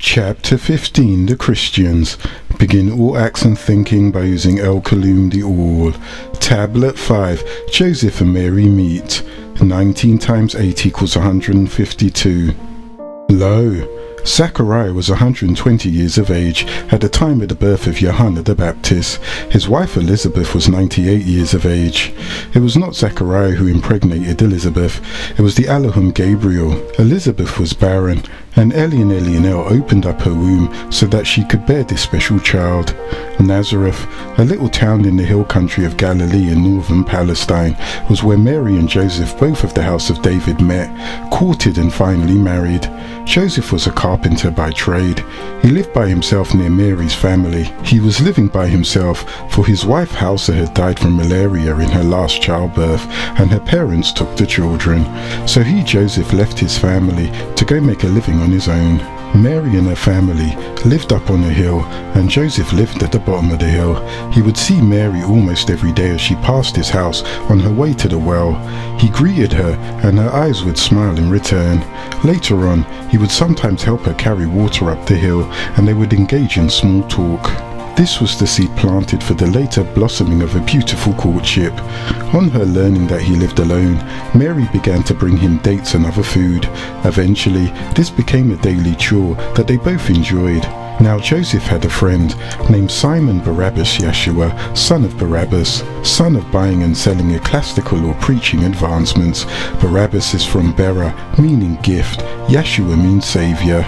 Chapter 15 The Christians. Begin all acts and thinking by using El-Kalim the All. Tablet 5. Joseph and Mary meet. 19 times 8 equals 152. Lo! Zachariah was 120 years of age at the time of the birth of Johanna the Baptist. His wife Elizabeth was 98 years of age. It was not Zachariah who impregnated Elizabeth, it was the Elohim Gabriel. Elizabeth was barren, and Elionel opened up her womb so that she could bear this special child. Nazareth, a little town in the hill country of Galilee in northern Palestine, was where Mary and Joseph, both of the house of David, met, courted and finally married. Joseph was a carpenter by trade. He lived by himself near Mary's family. He was living by himself, for his wife Hausa had died from malaria in her last childbirth, and her parents took the children. So he, Joseph, left his family to go make a living on his own. Mary and her family lived up on a hill, and Joseph lived at the bottom of the hill. He would see Mary almost every day as she passed his house on her way to the well. He greeted her, and her eyes would smile in return. Later on, he would sometimes help her carry water up the hill, and they would engage in small talk. This was the seed planted for the later blossoming of a beautiful courtship. On her learning that he lived alone, Mary began to bring him dates and other food. Eventually, this became a daily chore that they both enjoyed. Now Joseph had a friend named Simon Barabbas Yeshua, son of Barabbas, son of buying and selling ecclesiastical or preaching advancements. Barabbas is from Bera, meaning gift. Yeshua means savior.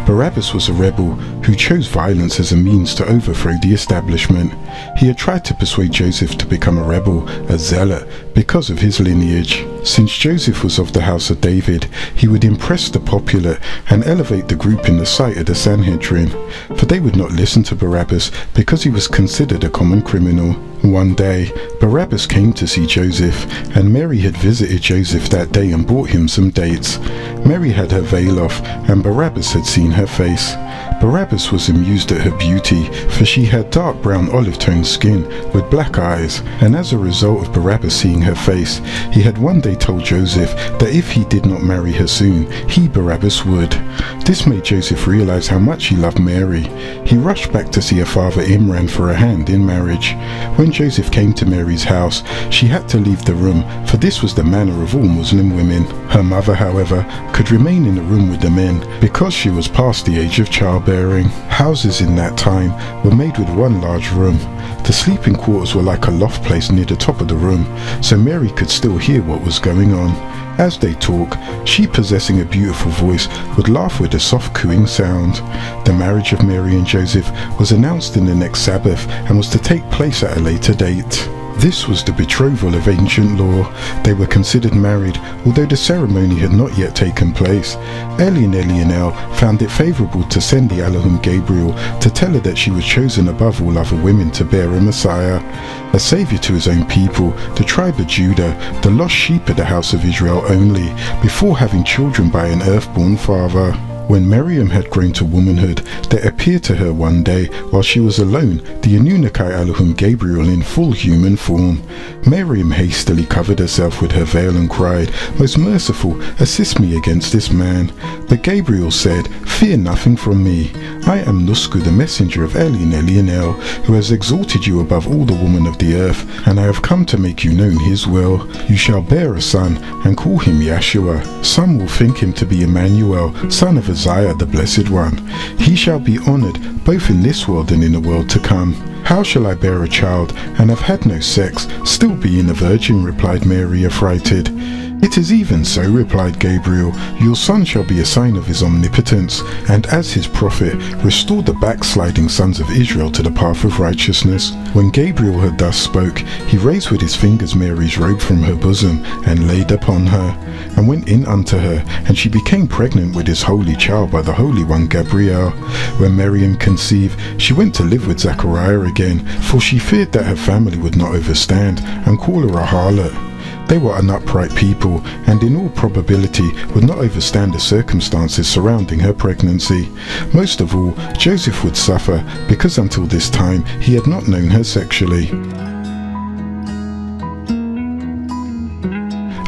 Barabbas was a rebel who chose violence as a means to overthrow the establishment. He had tried to persuade Joseph to become a rebel, a zealot, because of his lineage. Since Joseph was of the house of David, he would impress the popular and elevate the group in the sight of the Sanhedrin, for they would not listen to Barabbas because he was considered a common criminal. One day, Barabbas came to see Joseph, and Mary had visited Joseph that day and brought him some dates. Mary had her veil off, and Barabbas had seen her face. Barabbas was amused at her beauty, for she had dark brown olive-toned skin with black eyes, and as a result of Barabbas seeing her face, he had one day told Joseph that if he did not marry her soon, he, Barabbas, would. This made Joseph realize how much he loved Mary. He rushed back to see her father Imran for a hand in marriage. When Joseph came to Mary's house, she had to leave the room, for this was the manner of all Muslim women. Her mother, however, could remain in the room with the men because she was past the age of childbearing. Houses in that time were made with one large room. The sleeping quarters were like a loft placed near the top of the room, so Mary could still hear what was going on. As they talk, she, possessing a beautiful voice, would laugh with a soft cooing sound. The marriage of Mary and Joseph was announced in the next Sabbath and was to take place at a later date. This was the betrothal of ancient law. They were considered married, although the ceremony had not yet taken place. Elionel found it favourable to send the Elohim Gabriel to tell her that she was chosen above all other women to bear a Messiah, a saviour to his own people, the tribe of Judah, the lost sheep of the house of Israel only, before having children by an earth-born father. When Miriam had grown to womanhood, there appeared to her one day, while she was alone, the Anunnaki Elohim Gabriel in full human form. Miriam hastily covered herself with her veil and cried, "Most merciful, assist me against this man." But Gabriel said, "Fear nothing from me. I am Nusku, the messenger of Elionel, who has exalted you above all the women of the earth, and I have come to make you known his will. You shall bear a son, and call him Yeshua. Some will think him to be Emmanuel, son of Isaiah, the Blessed One. He shall be honored both in this world and in the world to come." "How shall I bear a child, and have had no sex, still being a virgin?" replied Mary, affrighted. "It is even so," replied Gabriel. "Your son shall be a sign of his omnipotence, and as his prophet, restore the backsliding sons of Israel to the path of righteousness." When Gabriel had thus spoke, he raised with his fingers Mary's robe from her bosom, and laid upon her, and went in unto her, and she became pregnant with his holy child by the Holy One Gabriel. When Miriam conceived, she went to live with Zachariah again, for she feared that her family would not overstand, and call her a harlot. They were an upright people, and in all probability would not overstand the circumstances surrounding her pregnancy. Most of all, Joseph would suffer, because until this time he had not known her sexually.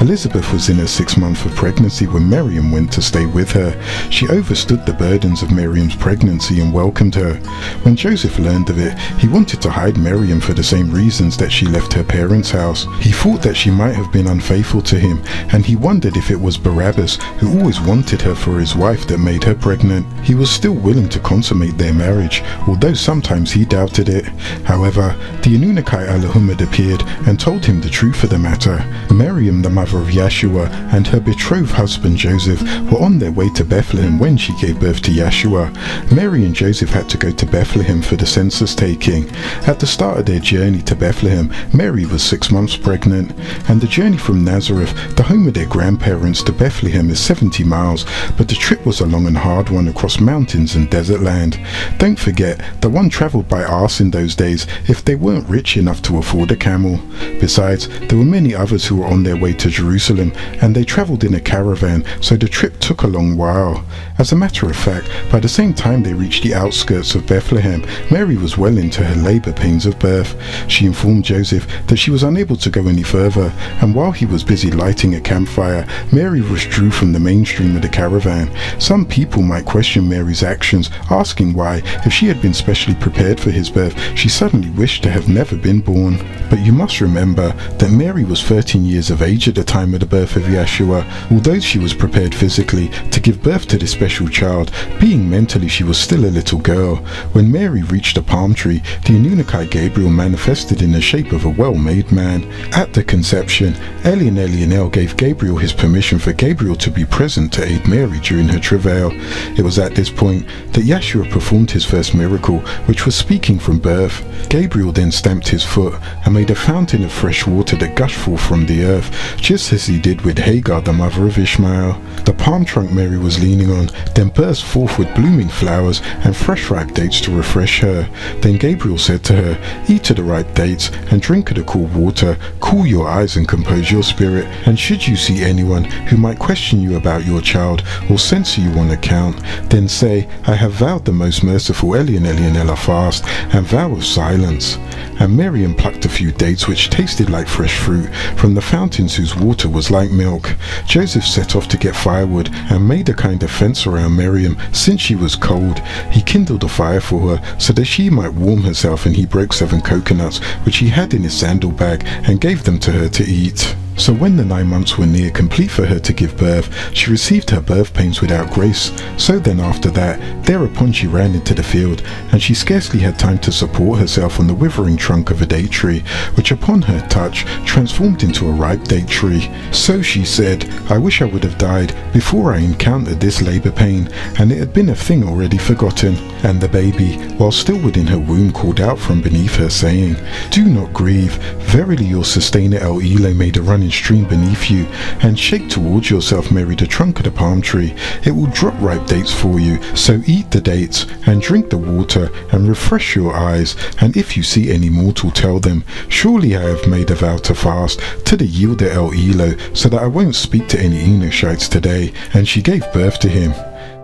Elizabeth was in her 6th month of pregnancy when Miriam went to stay with her. She overstood the burdens of Miriam's pregnancy and welcomed her. When Joseph learned of it, he wanted to hide Miriam for the same reasons that she left her parents' house. He thought that she might have been unfaithful to him, and he wondered if it was Barabbas, who always wanted her for his wife, that made her pregnant. He was still willing to consummate their marriage, although sometimes he doubted it. However, the Anunnaki Al-Haadi appeared and told him the truth of the matter. Miriam, the mother of Yeshua, and her betrothed husband Joseph were on their way to Bethlehem when she gave birth to Yeshua. Mary and Joseph had to go to Bethlehem for the census taking. At the start of their journey to Bethlehem, Mary was 6 months pregnant, and the journey from Nazareth, the home of their grandparents, to Bethlehem is 70 miles, but the trip was a long and hard one across mountains and desert land. Don't forget that one travelled by arse in those days if they weren't rich enough to afford a camel. Besides, there were many others who were on their way to Jerusalem, and they travelled in a caravan, so the trip took a long while. As a matter of fact, by the same time they reached the outskirts of Bethlehem, Mary was well into her labour pains of birth. She informed Joseph that she was unable to go any further, and while he was busy lighting a campfire, Mary withdrew from the mainstream of the caravan. Some people might question Mary's actions, asking why, if she had been specially prepared for his birth, she suddenly wished to have never been born. But you must remember that Mary was 13 years of age at the time of the birth of Yeshua. Although she was prepared physically to give birth to this special child, being mentally she was still a little girl. When Mary reached a palm tree, the Anunnaki Gabriel manifested in the shape of a well-made man. At the conception, Elionel gave Gabriel his permission for Gabriel to be present to aid Mary during her travail. It was at this point that Yeshua performed his first miracle, which was speaking from birth. Gabriel then stamped his foot and made a fountain of fresh water that gushed forth from the earth, just as he did with Hagar, the mother of Ishmael. The palm trunk Mary was leaning on then burst forth with blooming flowers and fresh ripe dates to refresh her. Then Gabriel said to her, "Eat of the ripe dates and drink of the cool water, cool your eyes and compose your spirit, and should you see anyone who might question you about your child or censor you on account, then say, I have vowed the most merciful Elionel a fast, and vow of silence." And Miriam plucked a few dates which tasted like fresh fruit from the fountains whose water was like milk. Joseph set off to get firewood and made a kind of fence around Miriam since she was cold. He kindled a fire for her so that she might warm herself, and he broke 7 coconuts which he had in his sandal bag and gave them to her to eat. So when the 9 months were near complete for her to give birth, she received her birth pains without grace. So then after that, thereupon she ran into the field, and she scarcely had time to support herself on the withering trunk of a date tree, which upon her touch transformed into a ripe date tree. So she said, "I wish I would have died before I encountered this labour pain," and it had been a thing already forgotten. And the baby, while still within her womb, called out from beneath her, saying, "Do not grieve, verily your sustainer El-Elo made a running stream beneath you, and shake towards yourself, Mary, the trunk of the palm tree. It will drop ripe dates for you, so eat the dates, and drink the water, and refresh your eyes, and if you see any mortal, tell them, surely I have made a vow to fast to the yielder El-Elo, so that I won't speak to any Enoshites today." And she gave birth to him.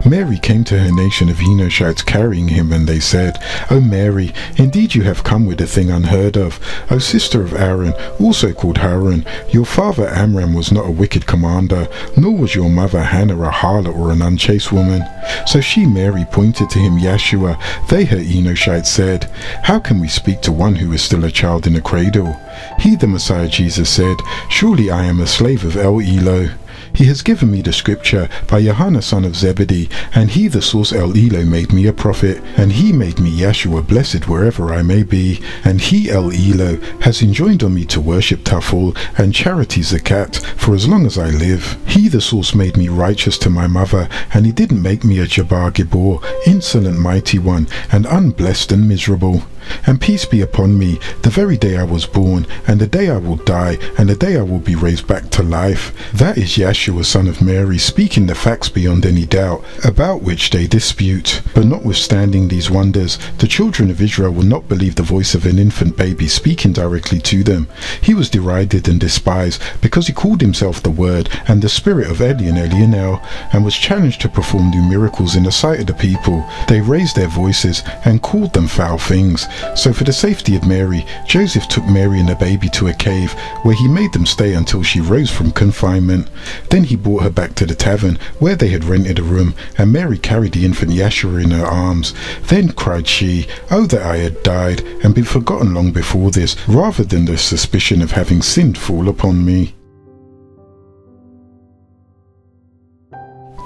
Mary came to her nation of Enoshites carrying him, and they said, "O Mary, indeed you have come with a thing unheard of. O sister of Aaron, also called Haran, your father Amram was not a wicked commander, nor was your mother Hannah a harlot or an unchaste woman." So she, Mary, pointed to him Yeshua. They, her Enoshites, said, "How can we speak to one who is still a child in a cradle?" He, the Messiah Jesus, said, "Surely I am a slave of El-Elo. He has given me the scripture by Johanna son of Zebedee, and he, the source El-Elo, made me a prophet, and he made me Yeshua blessed wherever I may be, and he, El-Elo, has enjoined on me to worship Taful and charity Zakat for as long as I live. He, the source, made me righteous to my mother, and he didn't make me a Jabbar Gibor, insolent mighty one, and unblessed and miserable. And peace be upon me, the very day I was born, and the day I will die, and the day I will be raised back to life." That is Yeshua son of Mary, speaking the facts beyond any doubt, about which they dispute. But notwithstanding these wonders, the children of Israel will not believe the voice of an infant baby speaking directly to them. He was derided and despised because he called himself the Word and the Spirit of Elionel, and was challenged to perform new miracles in the sight of the people. They raised their voices and called them foul things, So for the safety of Mary, Joseph took Mary and the baby to a cave where he made them stay until she rose from confinement. Then he brought her back to the tavern where they had rented a room, and Mary carried the infant Yeshua in her arms. Then cried she, "Oh, that I had died and been forgotten long before this, rather than the suspicion of having sinned fall upon me."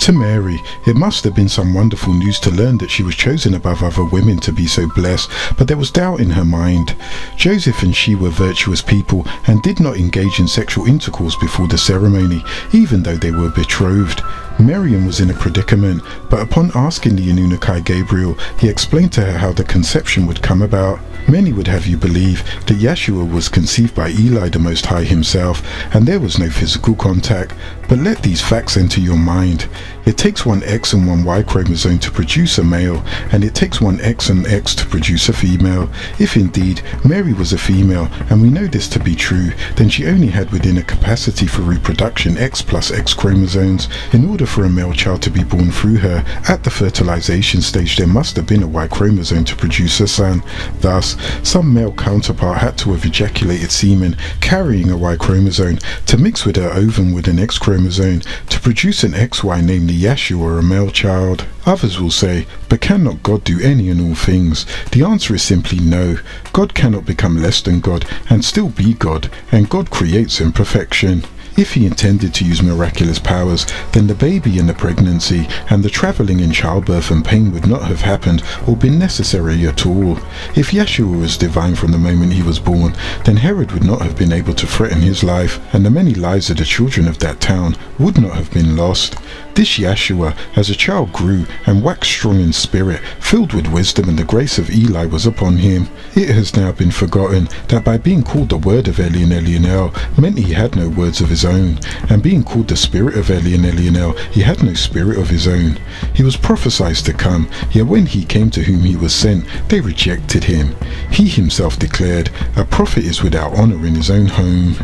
To Mary, it must have been some wonderful news to learn that she was chosen above other women to be so blessed, but there was doubt in her mind. Joseph and she were virtuous people and did not engage in sexual intercourse before the ceremony, even though they were betrothed. Miriam was in a predicament, but upon asking the Anunnaki Gabriel, he explained to her how the conception would come about. Many would have you believe that Yeshua was conceived by Eli the Most High himself, and there was no physical contact, but let these facts enter your mind. It takes one X and one Y chromosome to produce a male, and it takes one X and X to produce a female. If indeed Mary was a female, and we know this to be true, then she only had within a capacity for reproduction X plus X chromosomes. In order for a male child to be born through her, at the fertilization stage there must have been a Y chromosome to produce a son. Thus, some male counterpart had to have ejaculated semen carrying a Y chromosome to mix with her ovum with an X chromosome to produce an XY, namely Yeshua, a male child. Others will say, but cannot God do any and all things? The answer is simply no. God cannot become less than God and still be God, and God creates in perfection. If he intended to use miraculous powers, then the baby and the pregnancy and the travelling in childbirth and pain would not have happened or been necessary at all. If Yeshua was divine from the moment he was born, then Herod would not have been able to threaten his life, and the many lives of the children of that town would not have been lost. This Yeshua, as a child, grew and waxed strong in spirit, filled with wisdom, and the grace of Eli was upon him. It has now been forgotten that by being called the Word of Elion Elionel meant he had no words of his own, and being called the Spirit of Elion Elionel, he had no spirit of his own. He was prophesied to come, yet when he came to whom he was sent, they rejected him. He himself declared, "A prophet is without honor in his own home."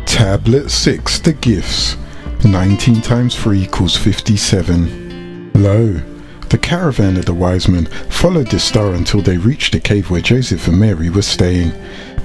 Tablet 6, the gifts. 19 times 3 equals 57. Lo, the caravan of the wise men followed the star until they reached the cave where Joseph and Mary were staying.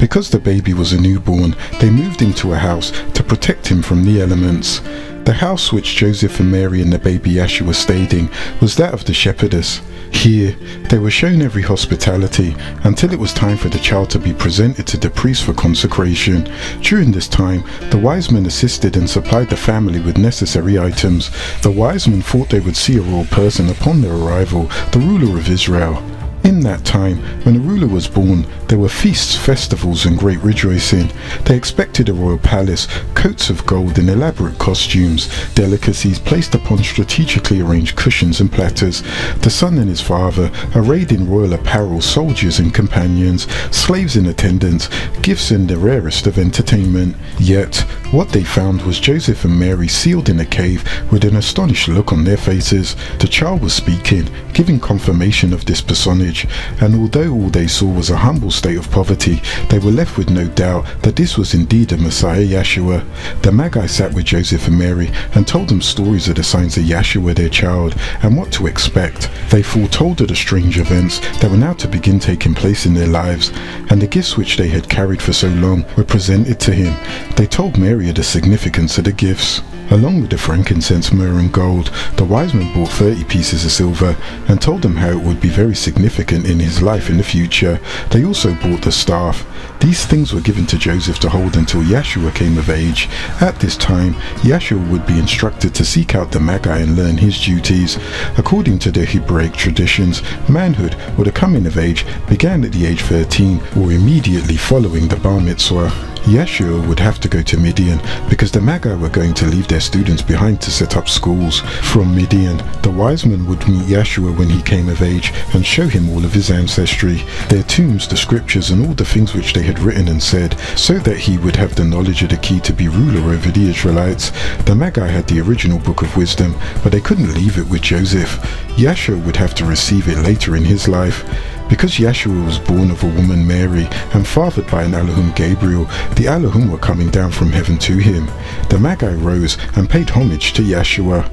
Because the baby was a newborn, they moved him to a house to protect him from the elements. The house which Joseph and Mary and the baby Yeshua stayed in was that of the shepherdess. Here, they were shown every hospitality until it was time for the child to be presented to the priest for consecration. During this time, the wise men assisted and supplied the family with necessary items. The wise men thought they would see a royal person upon their arrival, the ruler of Israel. In that time, when a ruler was born, there were feasts, festivals, and great rejoicing. They expected a royal palace, coats of gold and elaborate costumes, delicacies placed upon strategically arranged cushions and platters, the son and his father arrayed in royal apparel, soldiers and companions, slaves in attendance, gifts and the rarest of entertainment. Yet, what they found was Joseph and Mary sealed in a cave with an astonished look on their faces. The child was speaking, giving confirmation of this personage, and although all they saw was a humble state of poverty, they were left with no doubt that this was indeed the Messiah Yeshua. The magi sat with Joseph and Mary and told them stories of the signs of Yeshua, their child, and what to expect. They foretold of the strange events that were now to begin taking place in their lives, and the gifts which they had carried for so long were presented to him. They told Mary of the significance of the gifts. Along with the frankincense, myrrh and gold, the wise men bought 30 pieces of silver and told them how it would be very significant in his life in the future. They also bought the staff. These things were given to Joseph to hold until Yeshua came of age. At this time, Yeshua would be instructed to seek out the magi and learn his duties. According to the Hebraic traditions, manhood or the coming of age began at the age 13 or immediately following the bar mitzvah. Yeshua would have to go to Midian because the Magi were going to leave their students behind to set up schools. From Midian, the wise men would meet Yeshua when he came of age and show him all of his ancestry, their tombs, the scriptures, and all the things which they had written and said, so that he would have the knowledge of the key to be ruler over the Israelites. The Magi had the original book of wisdom, but they couldn't leave it with Joseph. Yeshua would have to receive it later in his life. Because Yeshua was born of a woman Mary and fathered by an Elohim Gabriel, the Elohim were coming down from heaven to him. The Magi rose and paid homage to Yeshua.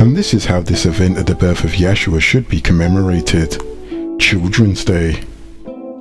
And this is how this event of the birth of Yeshua should be commemorated. Children's Day.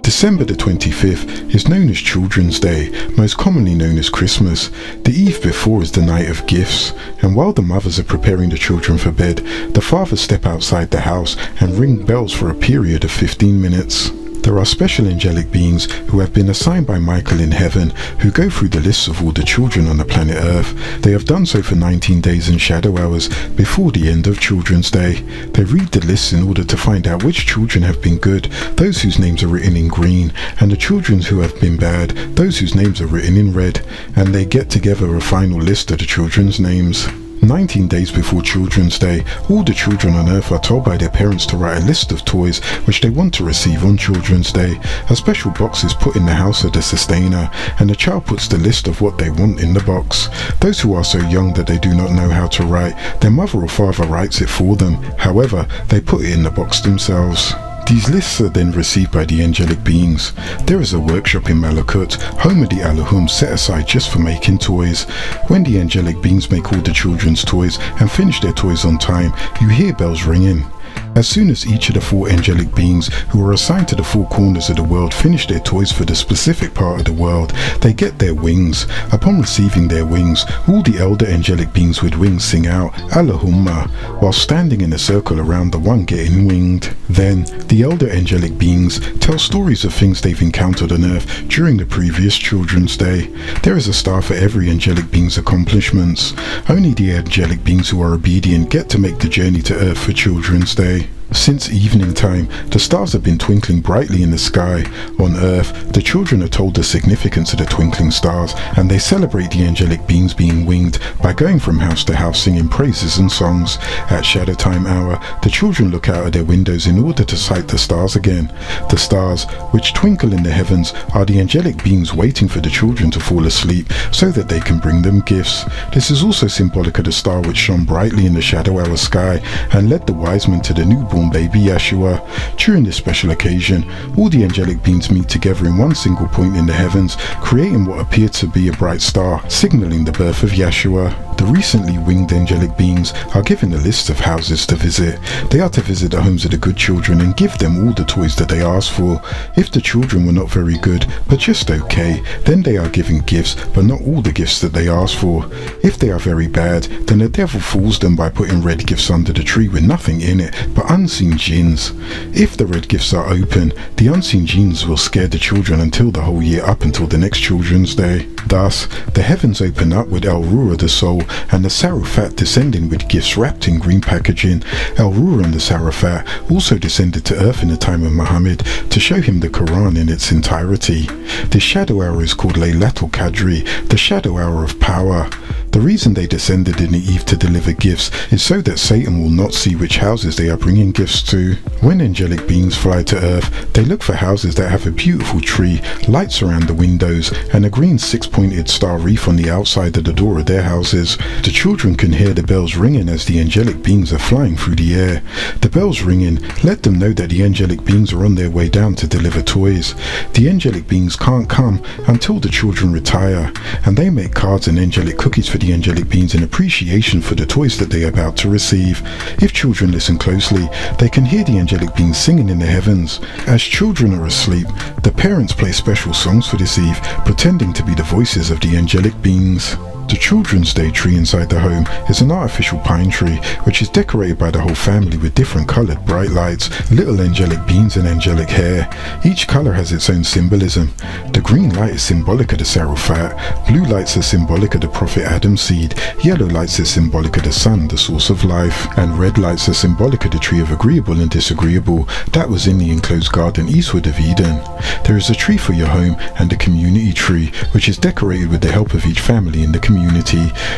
December the 25th is known as Children's Day, most commonly known as Christmas. The eve before is the night of gifts, and while the mothers are preparing the children for bed, the fathers step outside the house and ring bells for a period of 15 minutes. There are special angelic beings who have been assigned by Michael in heaven who go through the lists of all the children on the planet Earth. They have done so for 19 days and shadow hours before the end of Children's Day. They read the lists in order to find out which children have been good, those whose names are written in green, and the children who have been bad, those whose names are written in red, and they get together a final list of the children's names. 19 days before Children's Day, all the children on Earth are told by their parents to write a list of toys which they want to receive on Children's Day. A special box is put in the house of the sustainer, and the child puts the list of what they want in the box. Those who are so young that they do not know how to write, their mother or father writes it for them. However, they put it in the box themselves. These lists are then received by the angelic beings. There is a workshop in Malakut, home of the Elohim, set aside just for making toys. When the angelic beings make all the children's toys and finish their toys on time, you hear bells ringing. As soon as each of the 4 angelic beings who are assigned to the 4 corners of the world finish their toys for the specific part of the world, they get their wings. Upon receiving their wings, all the elder angelic beings with wings sing out Allahumma while standing in a circle around the one getting winged. Then, the elder angelic beings tell stories of things they've encountered on earth during the previous Children's Day. There is a star for every angelic being's accomplishments. Only the angelic beings who are obedient get to make the journey to earth for Children's Day. Since evening time, the stars have been twinkling brightly in the sky. On Earth, the children are told the significance of the twinkling stars, and they celebrate the angelic beings being winged by going from house to house singing praises and songs. At shadow time hour, the children look out of their windows in order to sight the stars again. The stars, which twinkle in the heavens, are the angelic beings waiting for the children to fall asleep so that they can bring them gifts. This is also symbolic of the star which shone brightly in the shadow hour sky and led the wise men to the newborn baby Yeshua. During this special occasion, all the angelic beings meet together in one single point in the heavens, creating what appeared to be a bright star, signaling the birth of Yeshua. The recently winged angelic beings are given a list of houses to visit. They are to visit the homes of the good children and give them all the toys that they ask for. If the children were not very good, but just okay, then they are given gifts, but not all the gifts that they asked for. If they are very bad, then the devil fools them by putting red gifts under the tree with nothing in it but unseen jinns. If the red gifts are open, the unseen jinns will scare the children until the whole year up until the next Children's Day. Thus, the heavens open up with El-Ruah the soul and the Sarafat descending with gifts wrapped in green packaging. El-Ruah and the Sarafat also descended to earth in the time of Muhammad to show him the Quran in its entirety. This shadow hour is called Laylatul Qadri, the shadow hour of power. The reason they descended in the eve to deliver gifts is so that Satan will not see which houses they are bringing gifts to. When angelic beings fly to earth, they look for houses that have a beautiful tree, lights around the windows, and a green 6-pointed star wreath on the outside of the door of their houses. The children can hear the bells ringing as the angelic beings are flying through the air. The bells ringing let them know that the angelic beings are on their way down to deliver toys. The angelic beings can't come until the children retire, and they make cards and angelic cookies for the angelic beings in appreciation for the toys that they are about to receive. If children listen closely, they can hear the angelic beings singing in the heavens. As children are asleep, the parents play special songs for this eve, pretending to be the voices of the angelic beings. The Children's Day tree inside the home is an artificial pine tree which is decorated by the whole family with different coloured bright lights, little angelic beings and angelic hair. Each colour has its own symbolism. The green light is symbolic of the Sarafat, blue lights are symbolic of the Prophet Adam's seed, yellow lights are symbolic of the sun, the source of life, and red lights are symbolic of the tree of agreeable and disagreeable that was in the enclosed garden eastward of Eden. There is a tree for your home and a community tree which is decorated with the help of each family in the community.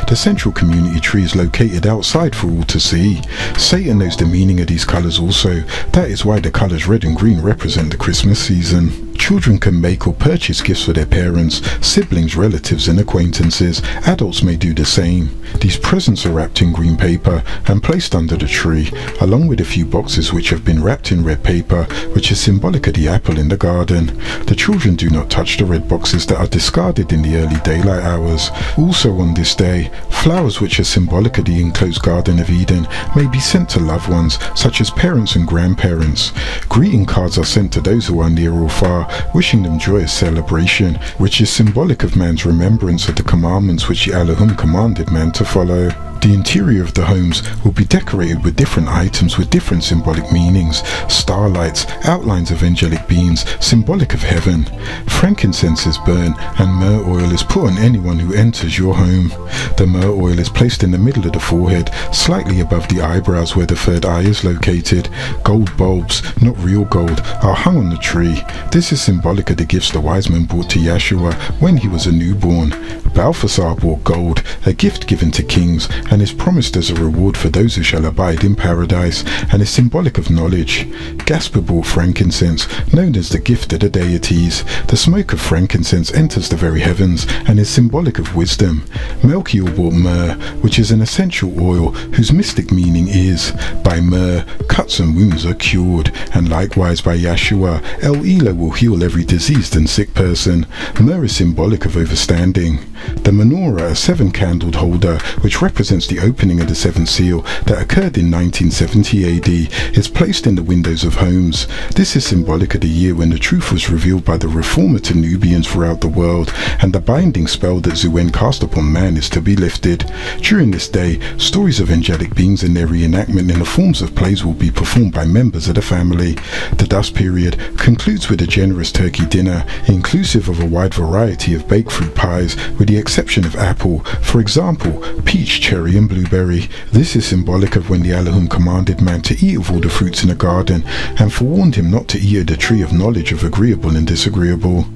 The central community tree is located outside for all to see. Satan knows the meaning of these colours also. That is why the colours red and green represent the Christmas season. Children can make or purchase gifts for their parents, siblings, relatives and acquaintances. Adults may do the same. These presents are wrapped in green paper and placed under the tree, along with a few boxes which have been wrapped in red paper, which is symbolic of the apple in the garden. The children do not touch the red boxes that are discarded in the early daylight hours. Also on this day, flowers which are symbolic of the enclosed Garden of Eden may be sent to loved ones, such as parents and grandparents. Greeting cards are sent to those who are near or far, wishing them joyous celebration, which is symbolic of man's remembrance of the commandments which the Elohim commanded man to follow. The interior of the homes will be decorated with different items with different symbolic meanings: starlights, outlines of angelic beings, symbolic of heaven. Frankincense is burned and myrrh oil is put on anyone who enters your home. The myrrh oil is placed in the middle of the forehead, slightly above the eyebrows where the third eye is located. Gold bulbs, not real gold, are hung on the tree. This is symbolic of the gifts the wise men brought to Yeshua when he was a newborn. Balthasar brought gold, a gift given to kings, and is promised as a reward for those who shall abide in paradise, and is symbolic of knowledge. Gaspar brought frankincense, known as the gift of the deities. The smoke of frankincense enters the very heavens and is symbolic of wisdom. Melchior brought myrrh, which is an essential oil whose mystic meaning is, by myrrh, cuts and wounds are cured, and likewise by Yeshua, El Elo will heal every diseased and sick person. Myrrh is symbolic of overstanding. The menorah, a seven-candled holder, which represents the opening of the seventh seal that occurred in 1970 AD, is placed in the windows of homes. This is symbolic of the year when the truth was revealed by the reformer to Nubians throughout the world, and the binding spell that Zuen cast upon man is to be lifted. During this day, stories of angelic beings and their reenactment in the forms of plays will be performed by members of the family. The dust period concludes with a generous turkey dinner, inclusive of a wide variety of baked fruit pies, with the exception of apple, for example, peach, cherry and blueberry. This is symbolic of when the Elohim commanded man to eat of all the fruits in the garden, and forewarned him not to eat of the tree of knowledge of agreeable and disagreeable.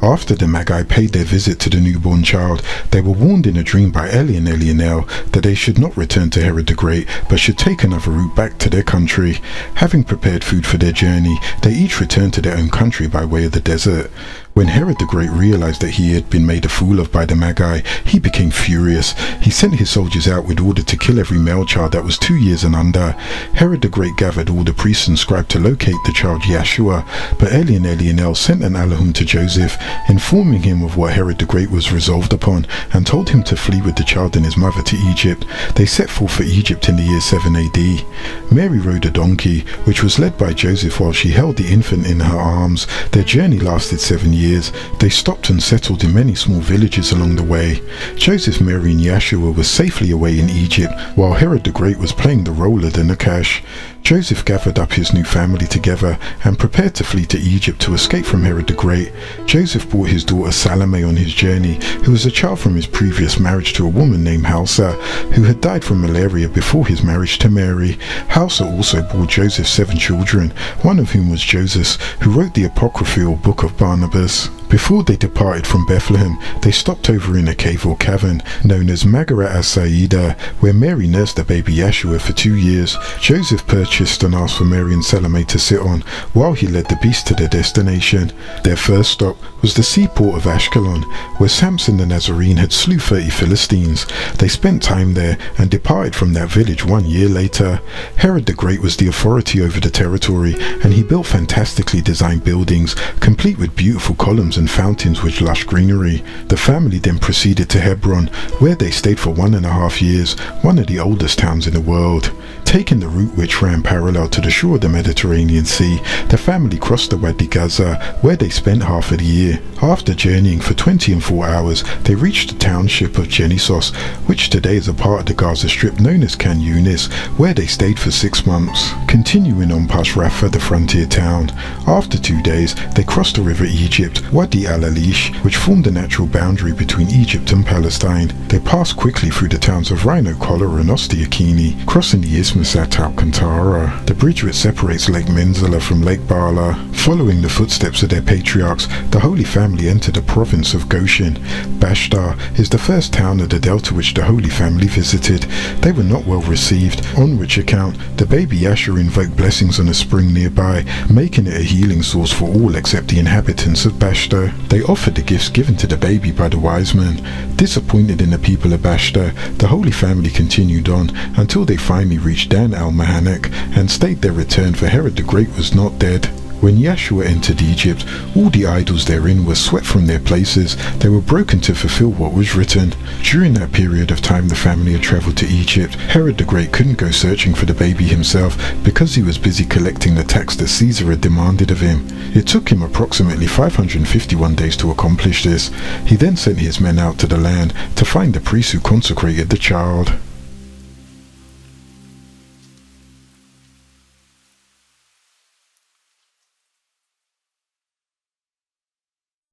After the magi paid their visit to the newborn child, they were warned in a dream by Eli and Elianel that they should not return to Herod the Great, but should take another route back to their country. Having prepared food for their journey, they each returned to their own country by way of the desert. When Herod the Great realized that he had been made a fool of by the magi, he became furious. He sent his soldiers out with order to kill every male child that was 2 years and under. Herod the Great gathered all the priests and scribes to locate the child Yeshua, but Eli and Elianel sent an Elohim to Joseph, informing him of what Herod the Great was resolved upon, and told him to flee with the child and his mother to Egypt. They set forth for Egypt in the year 7 AD. Mary rode a donkey, which was led by Joseph while she held the infant in her arms. Their journey lasted 7 years. They stopped and settled in many small villages along the way. Joseph, Mary and Yeshua were safely away in Egypt, while Herod the Great was playing the role of the Nakash. Joseph gathered up his new family together and prepared to flee to Egypt to escape from Herod the Great. Joseph brought his daughter Salome on his journey, who was a child from his previous marriage to a woman named Halsa, who had died from malaria before his marriage to Mary. Halsa also bore Joseph 7 children, one of whom was Joseph, who wrote the apocryphal Book of Barnabas. Before they departed from Bethlehem, they stopped over in a cave or cavern known as Magarat as-Saida, where Mary nursed the baby Yeshua for 2 years. Joseph purchased and asked for Mary and Salome to sit on while he led the beast to their destination. Their first stop was the seaport of Ashkelon, where Samson the Nazarene had slew 30 Philistines. They spent time there and departed from that village 1 year later. Herod the Great was the authority over the territory, and he built fantastically designed buildings, complete with beautiful columns and fountains with lush greenery. The family then proceeded to Hebron, where they stayed for 1.5 years, one of the oldest towns in the world. Taking the route which ran parallel to the shore of the Mediterranean Sea, the family crossed the Wadi Gaza, where they spent half of the year. After journeying for 24 hours, they reached the township of Genesos, which today is a part of the Gaza Strip known as Khan Yunis, where they stayed for 6 months. Continuing on past Rafah, the frontier town. After 2 days, they crossed the river Egypt, Wadi al-Alish, which formed the natural boundary between Egypt and Palestine. They passed quickly through the towns of Rhino Collar and Ostiakini, crossing the isthmus Christmas at Alcantara, the bridge which separates Lake Menzala from Lake Bala. Following the footsteps of their patriarchs, the Holy Family entered the province of Goshen. Bashtar is the first town of the Delta which the Holy Family visited. They were not well received, on which account the baby Yeshua invoked blessings on a spring nearby, making it a healing source for all except the inhabitants of Bashtar. They offered the gifts given to the baby by the wise men. Disappointed in the people of Bashtar, the Holy Family continued on until they finally reached Dan al-Mahanek and stayed their return, for Herod the Great was not dead. When Yeshua entered Egypt, all the idols therein were swept from their places. They were broken to fulfill what was written. During that period of time the family had travelled to Egypt. Herod the Great couldn't go searching for the baby himself because he was busy collecting the tax that Caesar had demanded of him. It took him approximately 551 days to accomplish this. He then sent his men out to the land to find the priest who consecrated the child.